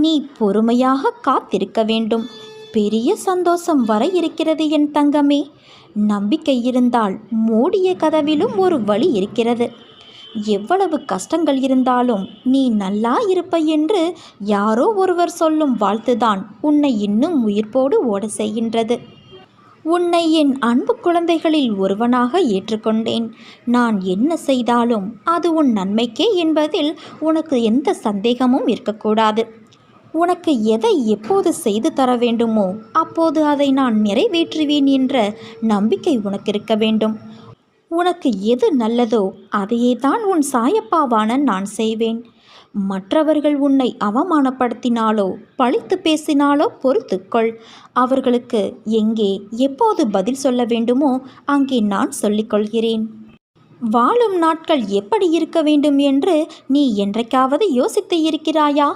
நீ பொறுமையாக காத்திருக்க வேண்டும். பெரிய சந்தோஷம் வர இருக்கிறது என் தங்கமே. நம்பிக்கை இருந்தால் மூடிய கதவிலும் ஒரு வழி இருக்கிறது. எவ்வளவு கஷ்டங்கள் இருந்தாலும் நீ நல்லா இருப்ப என்று யாரோ ஒருவர் சொல்லும் வாழ்த்துதான் உன்னை இன்னும் உயிர்ப்போடு ஓட செய்கின்றது. உன்னை என் அன்பு குழந்தைகளில் ஒருவனாக ஏற்றுக்கொண்டேன். நான் என்ன செய்தாலும் அது உன் நன்மைக்கே என்பதில் உனக்கு எந்த சந்தேகமும் இருக்கக்கூடாது. உனக்கு எதை எப்போது செய்து தர வேண்டுமோ அப்போது அதை நான் நிறைவேற்றுவேன் என்ற நம்பிக்கை உனக்கு இருக்க வேண்டும். உனக்கு எது நல்லதோ அதையே தான் உன் சாயப்பாவான நான் செய்வேன். மற்றவர்கள் உன்னை அவமானப்படுத்தினாலோ பழித்து பேசினாலோ பொறுத்துக்கொள். அவர்களுக்கு எங்கே எப்போது பதில் சொல்ல வேண்டுமோ அங்கே நான் சொல்லிக்கொள்கிறேன். வாழும் நாட்கள் எப்படி இருக்க வேண்டும் என்று நீ என்றைக்காவது யோசித்து இருக்கிறாயா?